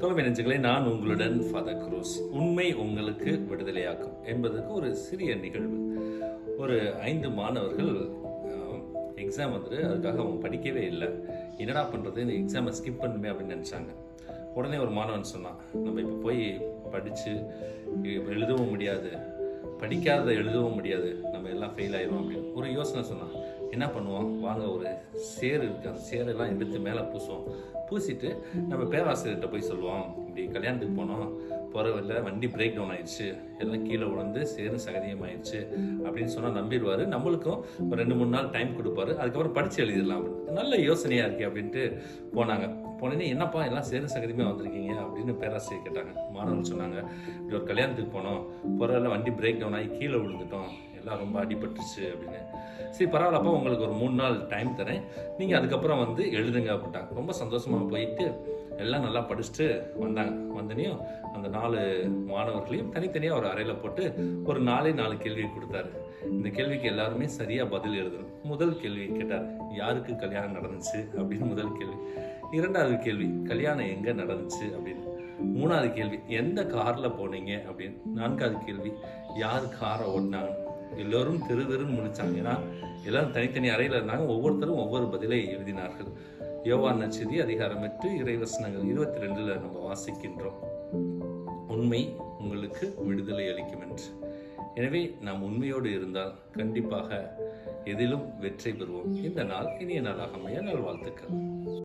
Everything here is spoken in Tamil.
தொலைமை நெஞ்சுகளை நான் உங்களுடன் ஃபாதர் குரூஸ். உண்மை உங்களுக்கு விடுதலையாக்கும் என்பதற்கு ஒரு சிறிய நிகழ்வு. ஒரு 5 மாணவர்கள் எக்ஸாம் வந்துட்டு அதுக்காக அவங்க படிக்கவே இல்லை. என்னடா பண்ணுறது, இந்த எக்ஸாமை ஸ்கிப் பண்ணுமே அப்படின்னு நினச்சாங்க. உடனே ஒரு மாணவன் சொன்னான், நம்ம இப்போ போய் படித்து எழுதவும் முடியாது, படிக்காத எழுதவும் முடியாது, நம்ம எல்லாம் ஃபெயில் ஆயிடும் அப்படின்னு ஒரு யோசனை சொன்னான். என்ன பண்ணுவோம், வாங்க ஒரு சேர் இருக்குது, அந்த சேரெல்லாம் எடுத்து மேலே பூசிட்டு நம்ம பேராசிரியர்கிட்ட போய் சொல்லுவோம், இப்படி கல்யாணத்துக்கு போனோம், போகிற வழியில் வண்டி பிரேக் டவுன் ஆயிடுச்சு, எல்லாம் கீழே விழுந்து சேரும் சகதியம் ஆயிடுச்சு அப்படின்னு சொன்னால் நம்பிடுவார். நம்மளுக்கும் ஒரு 2-3 நாள் டைம் கொடுப்பாரு, அதுக்கப்புறம் படித்து எழுதிடலாம் அப்படின்னு. நல்ல யோசனையாக இருக்கே அப்படின்ட்டு போனாங்க. போனேன்னே, என்னப்பா எல்லாம் சேரும் சகதியமாக வந்திருக்கீங்க அப்படின்னு பேராசிரியர் கேட்டாங்க. மாணவர்கள் சொன்னாங்க, இப்படி ஒரு கல்யாணத்துக்கு போனோம், போகிற வழியில் வண்டி பிரேக் டவுன் ஆகி கீழே விழுந்துட்டோம், எல்லாம் ரொம்ப அடிபட்டுச்சு அப்படின்னு. சரி பரவாயில்லப்பா, உங்களுக்கு ஒரு 3 நாள் டைம் தரேன், நீங்கள் அதுக்கப்புறம் வந்து எழுதுங்க அப்படின்ட்டாங்க. ரொம்ப சந்தோஷமாக போயிட்டு எல்லாம் நல்லா படிச்சுட்டு வந்தாங்க. வந்தனையும் அந்த 4 மாணவர்களையும் தனித்தனியாக ஒரு அறையில் போட்டு ஒரு 4 கேள்வி கொடுத்தாரு. இந்த கேள்விக்கு எல்லாருமே சரியாக பதில் எழுதணும். முதல் கேள்வி கேட்டார், யாருக்கு கல்யாணம் நடந்துச்சு அப்படின்னு முதல் கேள்வி. 2வது கேள்வி, கல்யாணம் எங்கே நடந்துச்சு அப்படின்னு. 3வது கேள்வி, எந்த காரில் போனீங்க அப்படின்னு. 4வது கேள்வி, யார் காரை ஓட்டினாங்க. எல்லோரும் திருன்னு முடிச்சாங்க. ஏன்னா எல்லாரும் தனித்தனி அறையில் இருந்தாங்க. ஒவ்வொருத்தரும் ஒவ்வொரு பதிலை எழுதினார்கள். யோவான் நற்செய்தி அதிகாரம் 8 இறைவசனங்கள் 22 நம்ம வாசிக்கின்றோம், உண்மை உங்களுக்கு விடுதலை அளிக்கும் என்று. எனவே நாம் உண்மையோடு இருந்தால் கண்டிப்பாக எதிலும் வெற்றி பெறுவோம். இந்த நாள் இனிய நாளாக அமைய நல்வாழ்த்துக்கள்.